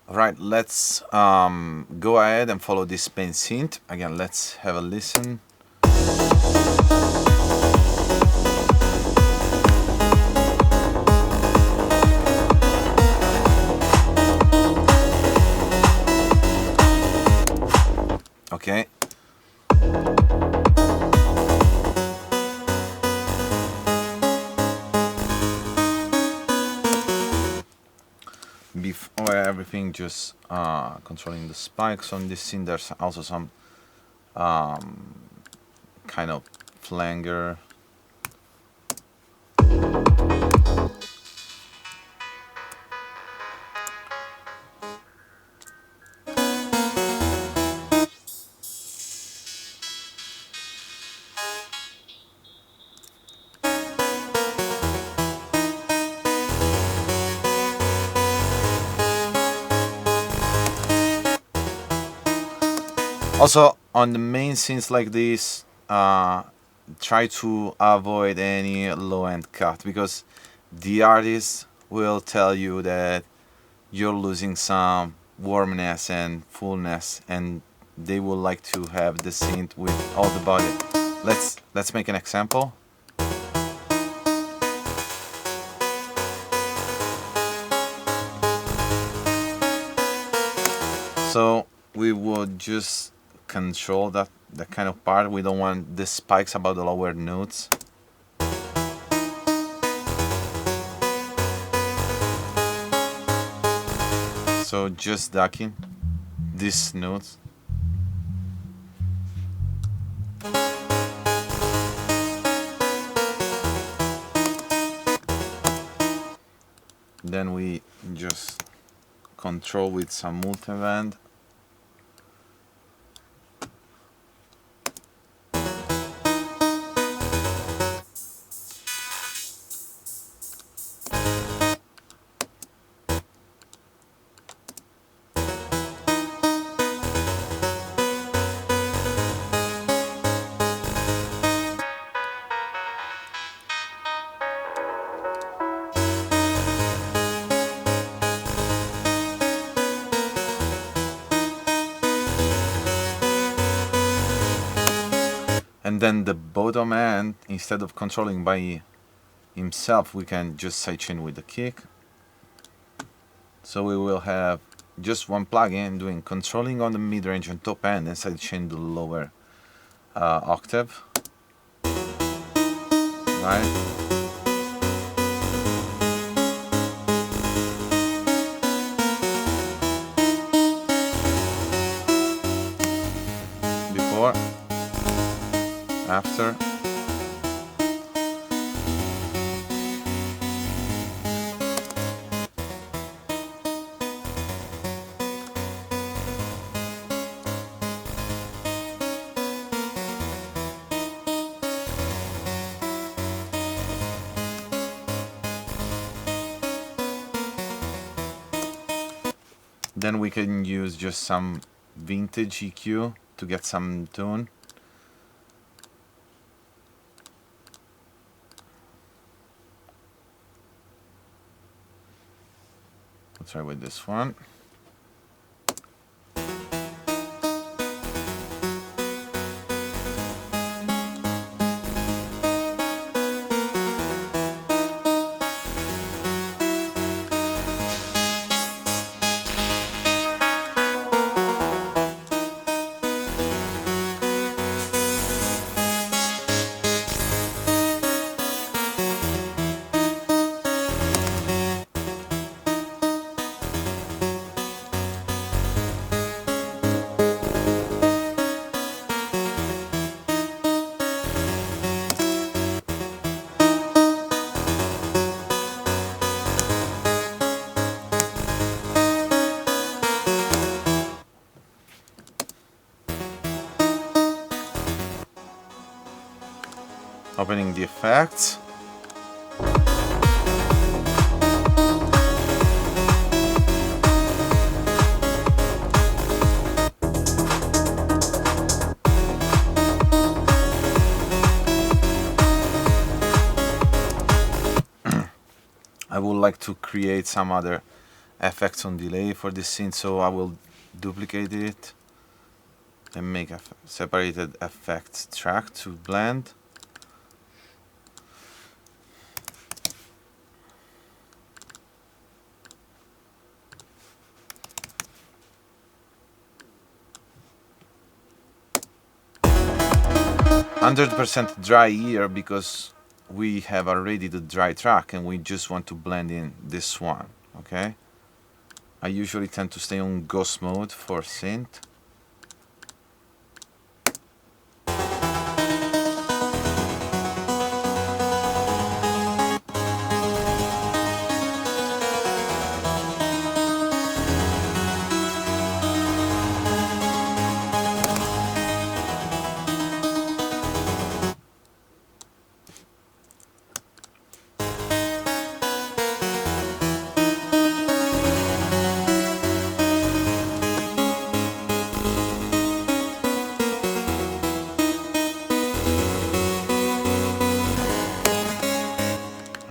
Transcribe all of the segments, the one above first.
Alright, let's go ahead and follow this main synth. Again, let's have a listen. Okay. Before everything, just controlling the spikes on this scene. There's also some kind of flanger. Also, on the main scenes like this, try to avoid any low-end cut, because the artist will tell you that you're losing some warmness and fullness, and they would like to have the synth with all the body. Let's make an example. So we would just control that kind of part. We don't want the spikes above the lower notes. So just ducking these notes. Then we just control with some multiband. And then the bottom end, instead of controlling by himself, we can just sidechain with the kick. So we will have just one plugin doing controlling on the mid-range and top end, and sidechain the lower octave. Right? Before, after. Then we can use just some vintage EQ to get some tone. Let's try with this one. Opening the effects. I would like to create some other effects on delay for this scene, so I will duplicate it and make a separated effects track to blend. %, dry here because we have already the dry track and we just want to blend in this one. Okay, I usually tend to stay on ghost mode for synth.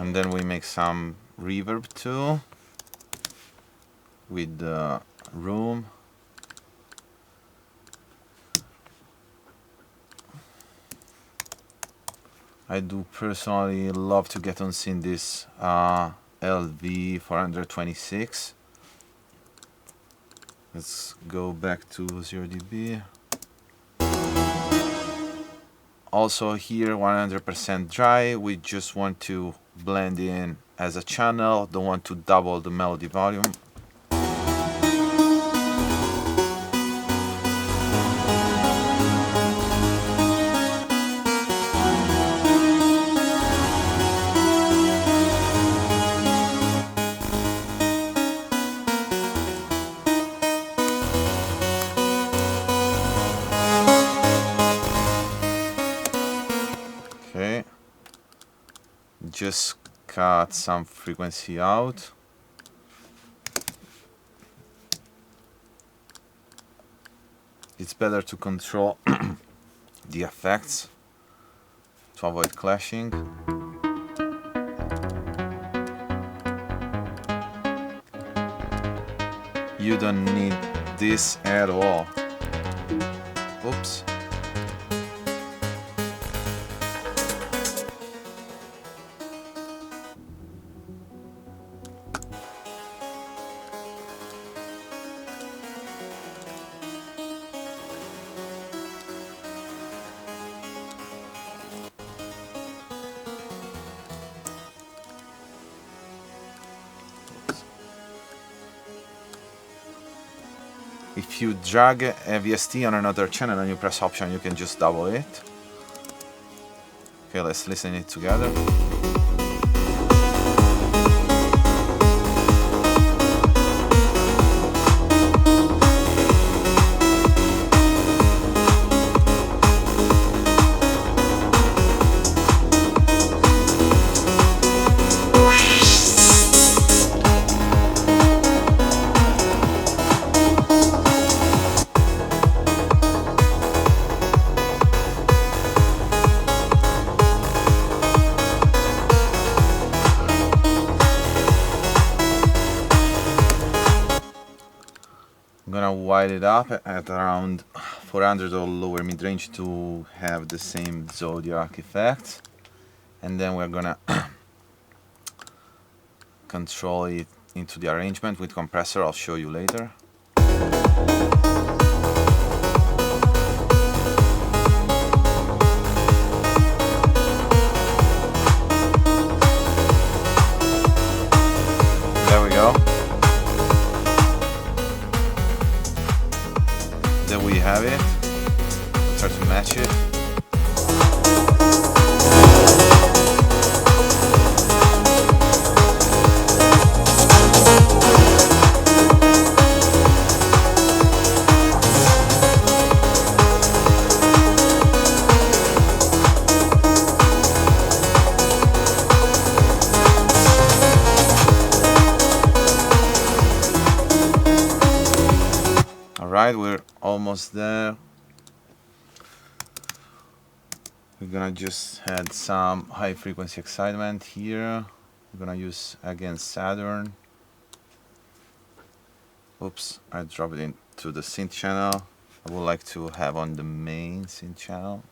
And then we make some reverb too with the room. I do personally love to get on synth this LV 426. Let's go back to 0dB. Also here 100% dry, we just want to blend in as a channel, don't want to double the melody volume. Okay, just cut some frequency out. It's better to control the effects to avoid clashing. You don't need this at all. Oops. If you drag a VST on another channel and you press Option, you can just double it. Okay, let's listen it together. I'm gonna widen it up at around 400 or lower mid-range to have the same zodiac effect, and then we're gonna control it into the arrangement with compressor. I'll show you later. There we go. There we have it. Let's try to match it. Alright, we're almost there. We're gonna just add some high frequency excitement here. We're gonna use again Saturn. Oops, I dropped it into the synth channel. I would like to have on the main synth channel.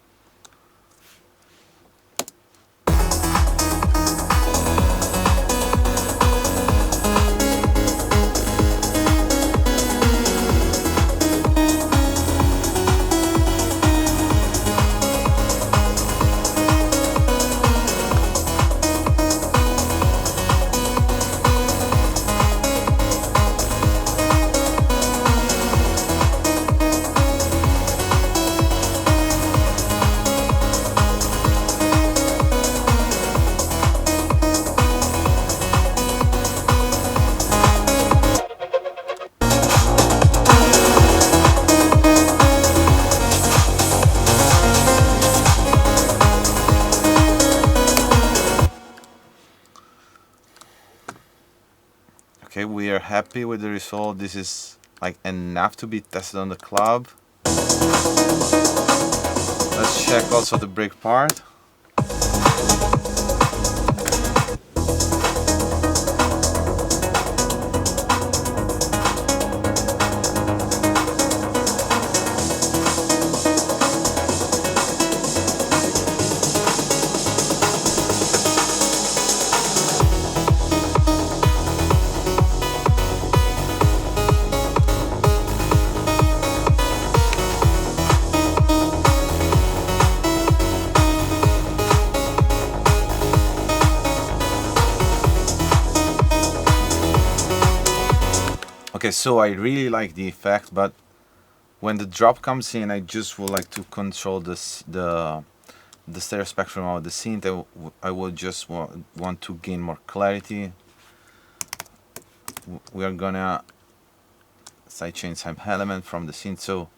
Okay, we are happy with the result. This is like enough to be tested on the club. Let's check also the break part. Okay, so I really like the effect, but when the drop comes in, I just would like to control the stereo spectrum of the synth. I would just want to gain more clarity. We are gonna sidechain some element from the synth. So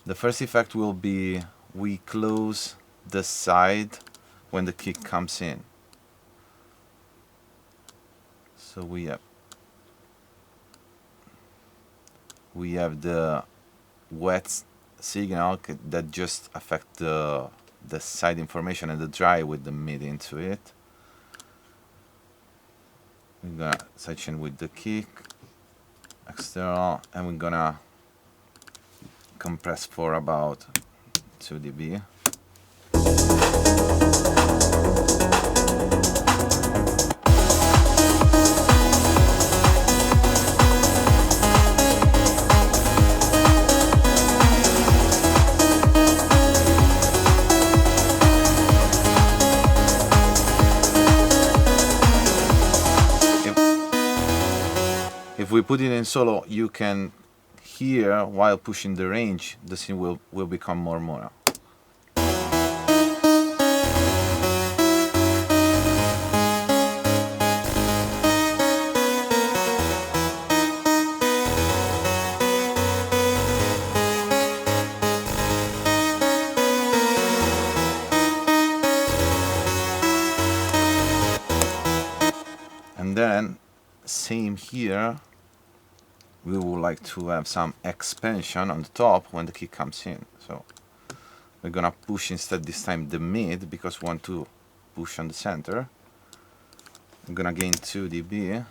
the first effect will be we close the side when the kick comes in. So we have the wet signal that just affect the side information, and the dry with the mid into it. We're gonna sidechain with the kick, external, and we're gonna compress for about 2 dB. If we put it in solo, you can hear while pushing the range, the synth will become more mono. And then, same here, we would like to have some expansion on the top when the kick comes in. So we're gonna push instead this time the mid, because we want to push on the center. I'm gonna gain 2 dB.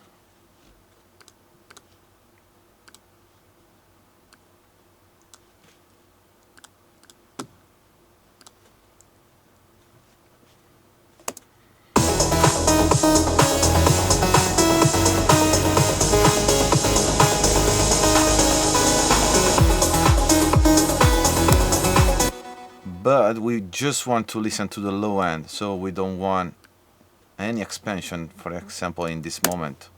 But we just want to listen to the low end, so we don't want any expansion, for example, in this moment.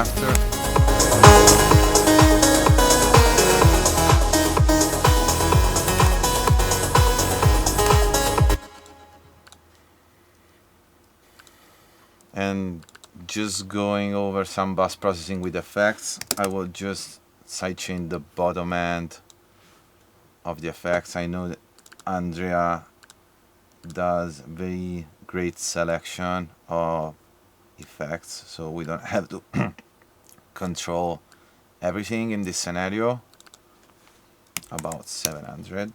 after. And just going over some bus processing with effects, I will just sidechain the bottom end of the effects. I know that Andrea does very great selection of effects, so we don't have to control everything in this scenario. About 700.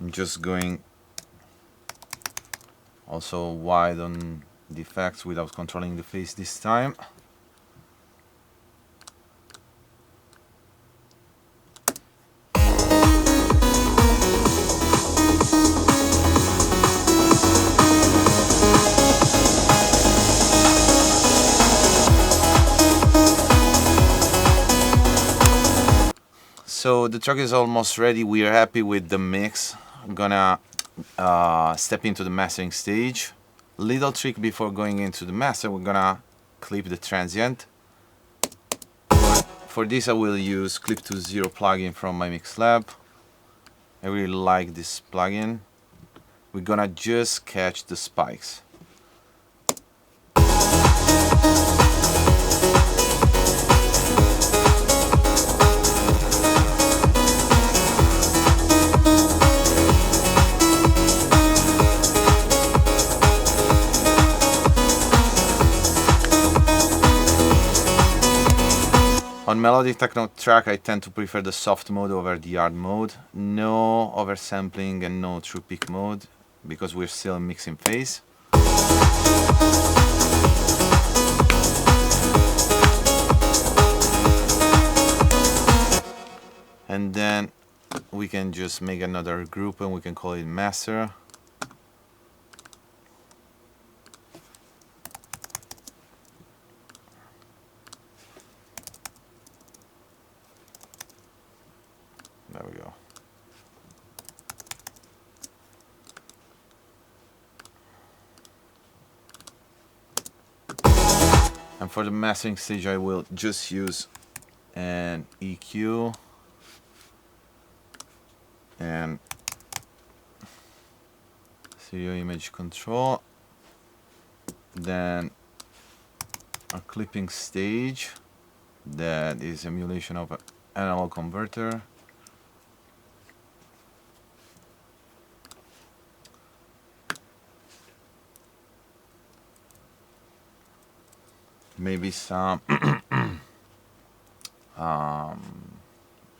I'm just going also wide on the effects without controlling the phase this time. So the track is almost ready. We are happy with the mix. I'm gonna step into the mastering stage. Little trick before going into the master, we're gonna clip the transient. For this I will use Clip to Zero plugin from my Mix Lab. I really like this plugin. We're gonna just catch the spikes. On Melodic Techno track, I tend to prefer the soft mode over the hard mode. No oversampling and no true peak mode, because we're still in mixing phase. And then we can just make another group and we can call it master. There we go. And for the mastering stage, I will just use an EQ and stereo image control, then a clipping stage that is emulation of an analog converter. Maybe some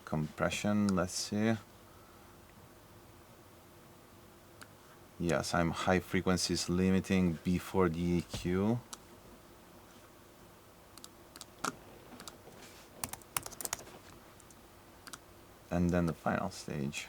compression, let's see. Yes, I'm high frequencies limiting before the EQ. And then the final stage.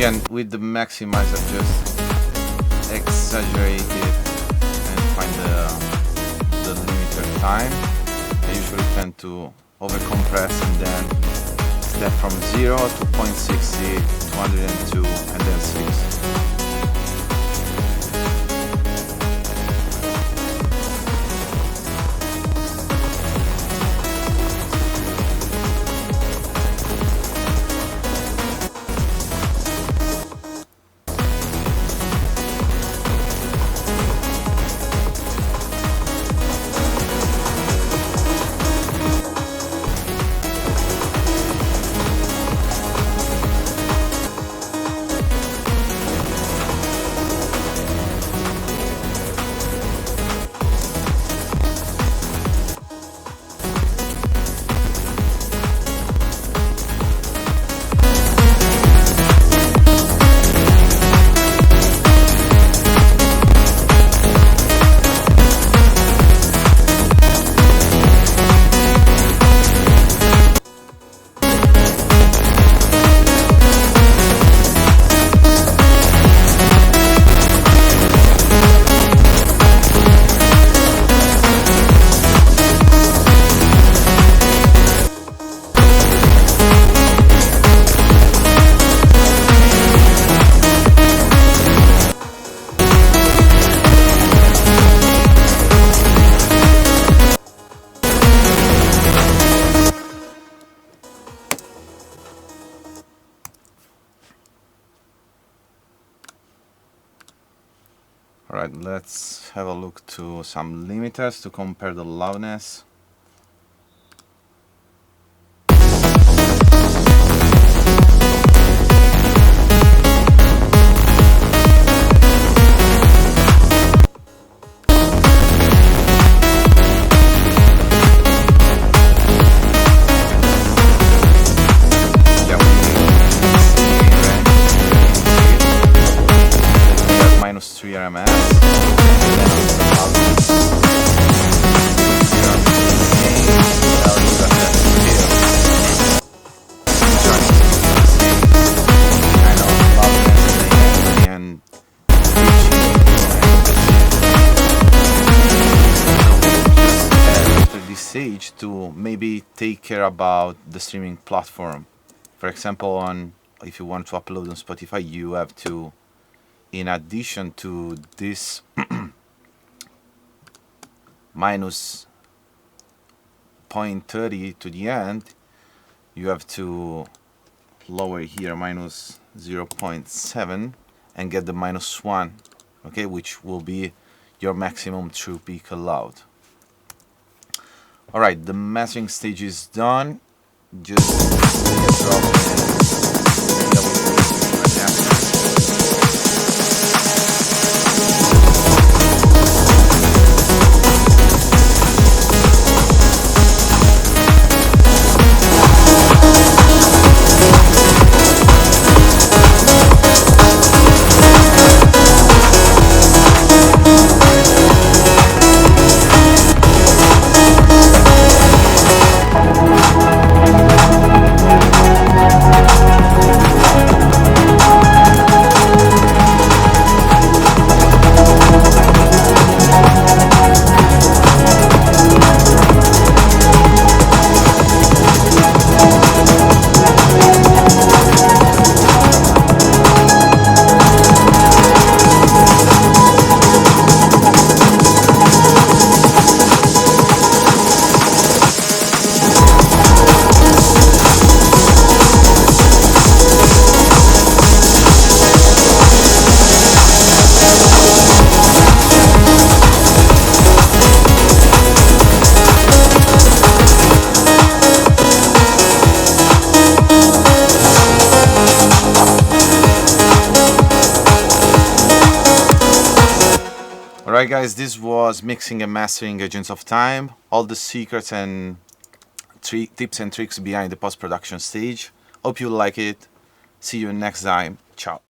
Again, with the maximizer, just exaggerate it and find the limiter time. I usually tend to overcompress and then step from 0 to 0.60, 202, and then 6. Alright, let's have a look to some limiters to compare the loudness. Minus 3 RMS, and after this stage to maybe take care about the streaming platform. For example, if you want to upload on Spotify, you have to, in addition to this minus 0.30 to the end, you have to lower here minus 0.7 and get the minus 1, okay, which will be your maximum true peak allowed. Alright, the mastering stage is done. Just drop Alright guys, this was mixing and mastering Agents of Time. All the secrets and tips and tricks behind the post-production stage. Hope you like it. See you next time. Ciao.